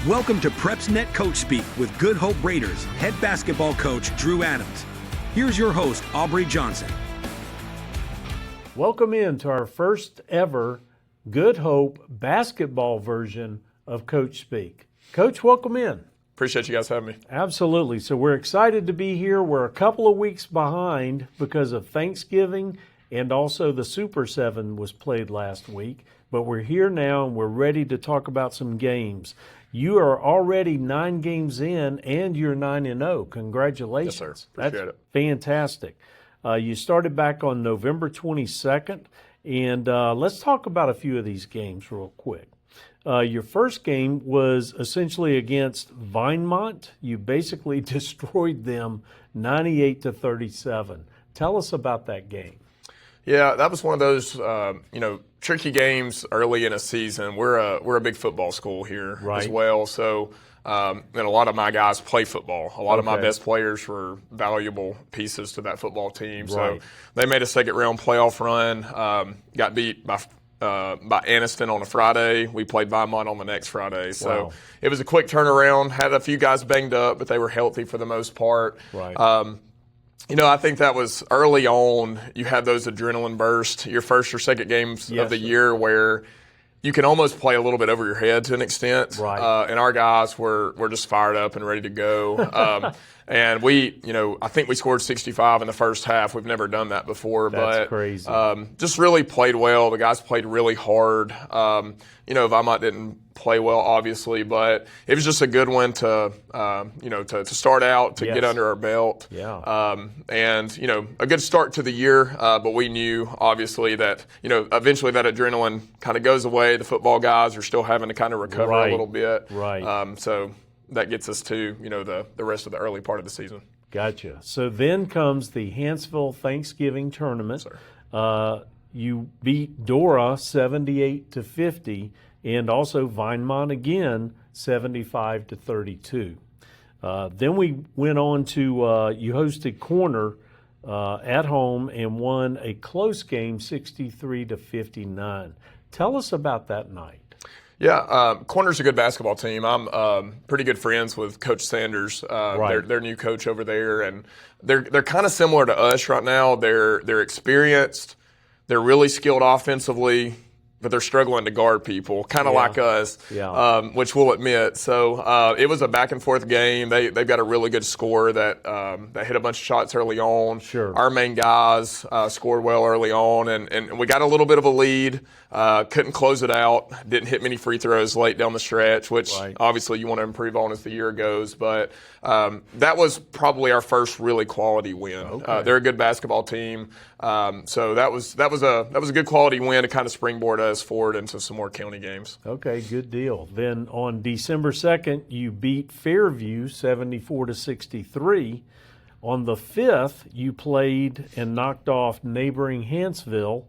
Welcome to PrepsNet Coach Speak with Good Hope Raiders head basketball coach Drew Adams. Here's your host, Aubrey Johnson. Welcome in to our first ever Good Hope basketball version of Coach Speak. Coach, welcome in. Appreciate you guys having me. Absolutely. So we're excited to be here. We're a couple of weeks behind because of Thanksgiving, and also the Super 7 was played last week. But we're here now and we're ready to talk about some games. You are already 9 games in and you're 9-0. Congratulations. Yes, sir. Appreciate That's it. fantastic. You started back on November 22nd, and let's talk about a few of these games real quick. Your first game was essentially against Vinemont. You basically destroyed them 98-37. Tell us about that game. Yeah, that was one of those tricky games early in a season. We're a big football school here as well, so and a lot of my guys play football. A lot of my best players were valuable pieces to that football team. So they made a second round playoff run. Got beat by Anniston on a Friday. We played Vinemont on the next Friday. So it was a quick turnaround. Had a few guys banged up, but they were healthy for the most part. I think that was early on. You had those adrenaline bursts, your first or second games of the year, where you can almost play a little bit over your head to an extent. And our guys were just fired up and ready to go. And I think we scored 65 in the first half. We've never done that before. That's crazy. Just really played well. The guys played really hard. Vinemont didn't play well, obviously, but it was just a good one to start out, to get under our belt. And a good start to the year. But we knew, obviously, that, eventually that adrenaline kind of goes away. The football guys are still having to kind of recover a little bit. So that gets us to, the rest of the early part of the season. Gotcha. So then comes the Hanceville Thanksgiving tournament. You beat Dora 78-50, and also Vinemont again 75-32. Then we went on to you hosted Corner at home and won a close game 63-59. Tell us about that night. Yeah, Corner's a good basketball team. I'm pretty good friends with Coach Sanders, their new coach over there, and they're kind of similar to us right now. They're experienced, they're really skilled offensively, but they're struggling to guard people, kind of like us, which we'll admit. So it was a back and forth game. They've got a really good scorer that hit a bunch of shots early on. Our main guys scored well early on, and we got a little bit of a lead. Couldn't close it out. Didn't hit many free throws late down the stretch, which obviously you want to improve on as the year goes. But that was probably our first really quality win. They're a good basketball team, so that was a good quality win to kind of springboard us forward into some more county games. Okay, good deal. Then on December 2nd, you beat Fairview 74-63. On the 5th, you played and knocked off neighboring Hanceville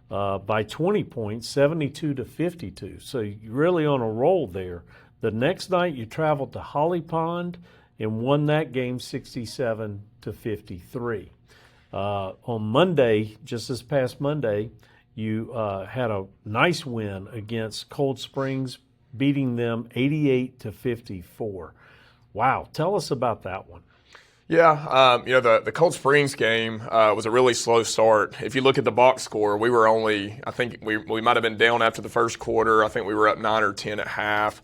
by 20 points, 72-52. So you're really on a roll there. The next night, you traveled to Holly Pond and won that game 67-53. On Monday, just this past Monday, you had a nice win against Cold Springs, beating them 88-54. Wow, tell us about that one. Yeah, the Cold Springs game was a really slow start. If you look at the box score, we were only, I think we might have been down after the first quarter. I think we were up 9 or 10 at half.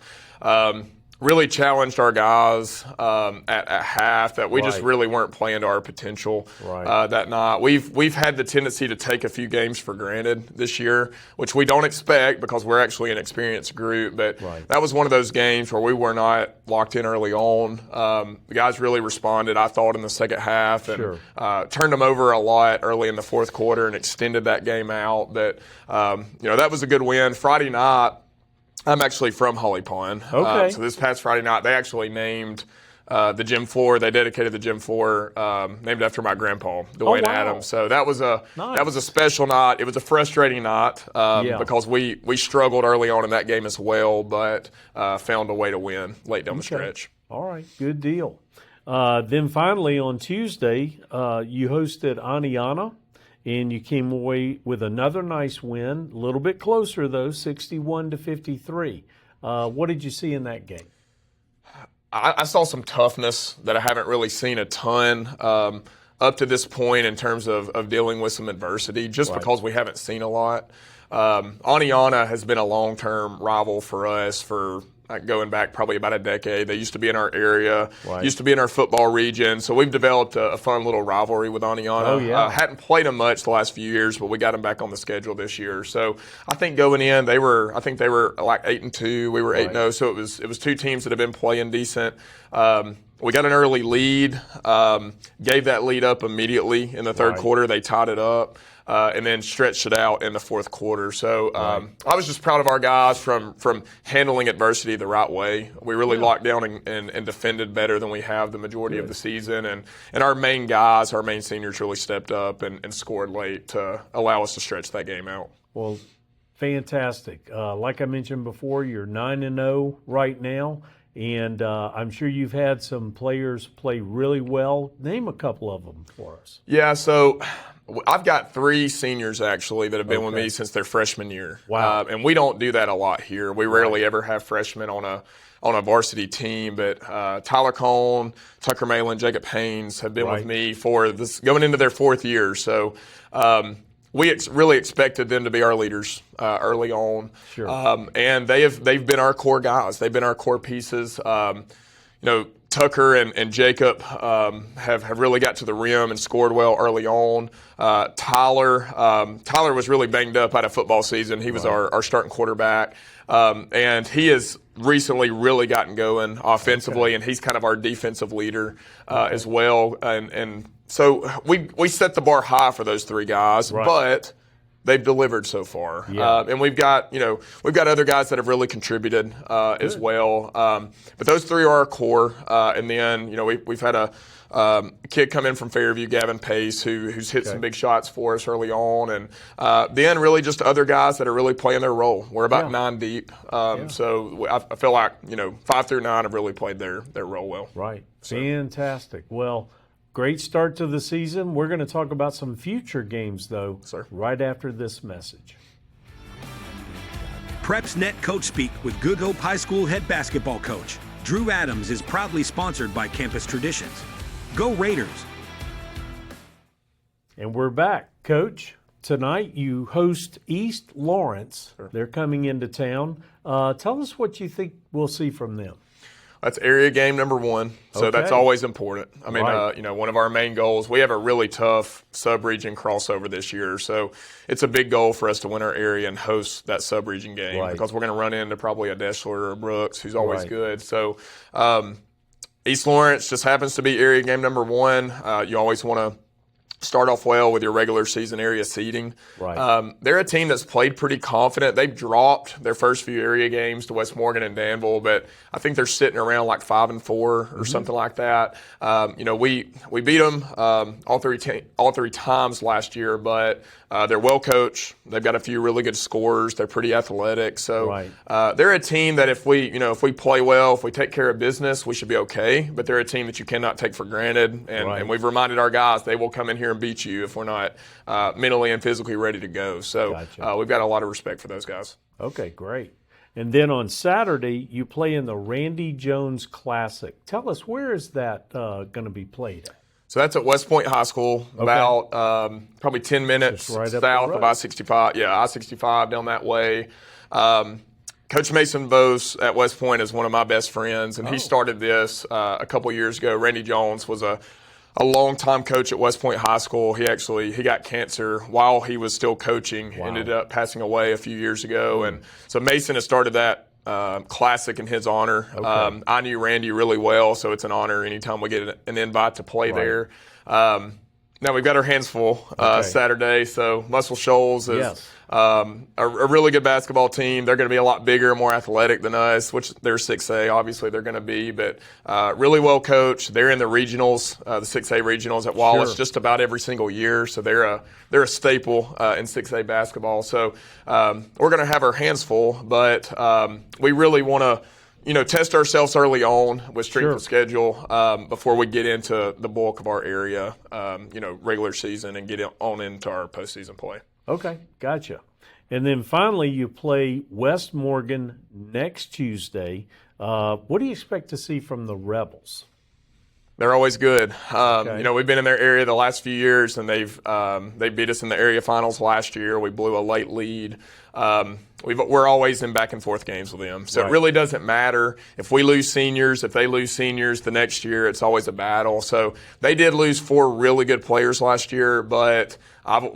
Really challenged our guys at half that we just really weren't playing to our potential that night. We've had the tendency to take a few games for granted this year, which we don't expect because we're actually an experienced group. But that was one of those games where we were not locked in early on. The guys really responded, I thought, in the second half and turned them over a lot early in the fourth quarter and extended that game out. But that was a good win. Friday night, I'm actually from Holly Pond. So this past Friday night, they actually named the gym floor. They dedicated the gym floor, named after my grandpa, Dwayne Adams. So that was a special night. It was a frustrating night because we struggled early on in that game as well, but found a way to win late down the stretch. All right, good deal. Then finally on Tuesday, you hosted Aniana. And you came away with another nice win, a little bit closer though, 61-53. What did you see in that game? I saw some toughness that I haven't really seen a ton up to this point in terms of dealing with some adversity, just because we haven't seen a lot. Aniana has been a long-term rival for us for going back probably about a decade. They used to be in our area, used to be in our football region. So we've developed a fun little rivalry with Aniana. Oh, yeah. Hadn't played them much the last few years, but we got them back on the schedule this year. So I think going in, they were like 8-2. We were 8-0. So it was two teams that have been playing decent. We got an early lead, gave that lead up immediately in the third quarter. They tied it up. And then stretched it out in the fourth quarter. So I was just proud of our guys from handling adversity the right way. We really locked down and defended better than we have the majority of the season. And our main guys, our main seniors really stepped up and scored late to allow us to stretch that game out. Well, fantastic. Like I mentioned before, you're 9-0 right now. And I'm sure you've had some players play really well. Name a couple of them for us. Yeah, so I've got 3 seniors actually that have been with me since their freshman year. Wow. And we don't do that a lot here. We rarely ever have freshmen on a varsity team, but Tyler Cohn, Tucker Malin, Jacob Haynes have been with me for this going into their 4th year. So we really expected them to be our leaders early on. Sure. And they've been our core guys. They've been our core pieces. Tucker and Jacob have really got to the rim and scored well early on. Tyler was really banged up out of football season. He was our starting quarterback. And he has recently really gotten going offensively, and he's kind of our defensive leader as well. And so we set the bar high for those 3 guys, but they've delivered so far. And we've got other guys that have really contributed as well. But those 3 are our core. And then, we've had a kid come in from Fairview, Gavin Pace, who's hit some big shots for us early on. And then really just other guys that are really playing their role. We're about 9 deep. So I feel like, 5 through 9 have really played their role well. Right. So. Fantastic. Well, great start to the season. We're going to talk about some future games, though, right after this message. PrepsNet Coach Speak with Good Hope High School head basketball coach Drew Adams is proudly sponsored by Campus Traditions. Go Raiders! And we're back. Coach, tonight you host East Lawrence. They're coming into town. Tell us what you think we'll see from them. That's area game number 1, so that's always important. I mean, one of our main goals, we have a really tough sub-region crossover this year, so it's a big goal for us to win our area and host that sub-region game because we're going to run into probably a Deschler or a Brooks, who's always good. So East Lawrence just happens to be area game number 1. You always want to start off well with your regular season area seeding. They're a team that's played pretty confident. They've dropped their first few area games to West Morgan and Danville, but I think they're sitting around like 5-4 or something like that. We beat them all three times last year, but they're well coached. They've got a few really good scorers. They're pretty athletic. So they're a team that if we play well, if we take care of business, we should be okay. But they're a team that you cannot take for granted. And we've reminded our guys they will come in here and beat you if we're not mentally and physically ready to go. So we've got a lot of respect for those guys. Okay, great. And then on Saturday, you play in the Randy Jones Classic. Tell us, where is that going to be played at? So that's at West Point High School, about probably 10 minutes south of I-65. Yeah, I-65 down that way. Coach Mason Bose at West Point is one of my best friends, and he started this a couple years ago. Randy Jones was a longtime coach at West Point High School. He got cancer while he was still coaching. Ended up passing away a few years ago, and so Mason has started that classic in his honor. I knew Randy really well, so it's an honor anytime we get an invite to play there. Now we've got our hands full Saturday, so Muscle Shoals is a really good basketball team. They're going to be a lot bigger and more athletic than us, which they're 6A. Obviously, they're going to be, but really well coached. They're in the regionals, the 6A regionals at Wallace just about every single year, so they're a staple in 6A basketball. So we're going to have our hands full, but we really want to test ourselves early on with strength of schedule before we get into the bulk of our area, regular season and get on into our postseason play. Okay, gotcha. And then finally, you play West Morgan next Tuesday. What do you expect to see from the Rebels? They're always good. Okay. You know, we've been in their area the last few years, and they beat us in the area finals last year. We blew a late lead. We're always in back and forth games with them, so Right. it really doesn't matter if we lose seniors. If they lose seniors the next year, it's always a battle. So they did lose 4 really good players last year, but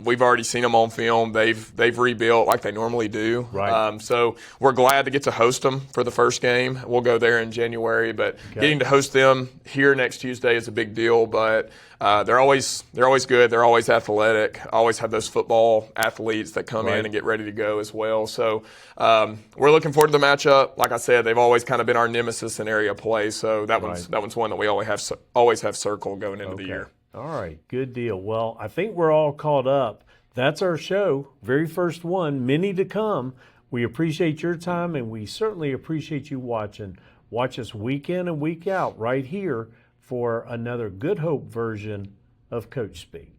we've already seen them on film. They've rebuilt like they normally do. Right. So we're glad to get to host them for the first game. We'll go there in January, but getting to host them here next Tuesday is a big deal. But they're always good. They're always athletic. Always have those football athletes that come in and get ready to go as well. So we're looking forward to the matchup. Like I said, they've always kind of been our nemesis in area play. So that one's one that we always have circled going into the year. All right, good deal. Well, I think we're all caught up. That's our show, very first one, many to come. We appreciate your time, and we certainly appreciate you watching. Watch us week in and week out right here for another Good Hope version of Coach Speak.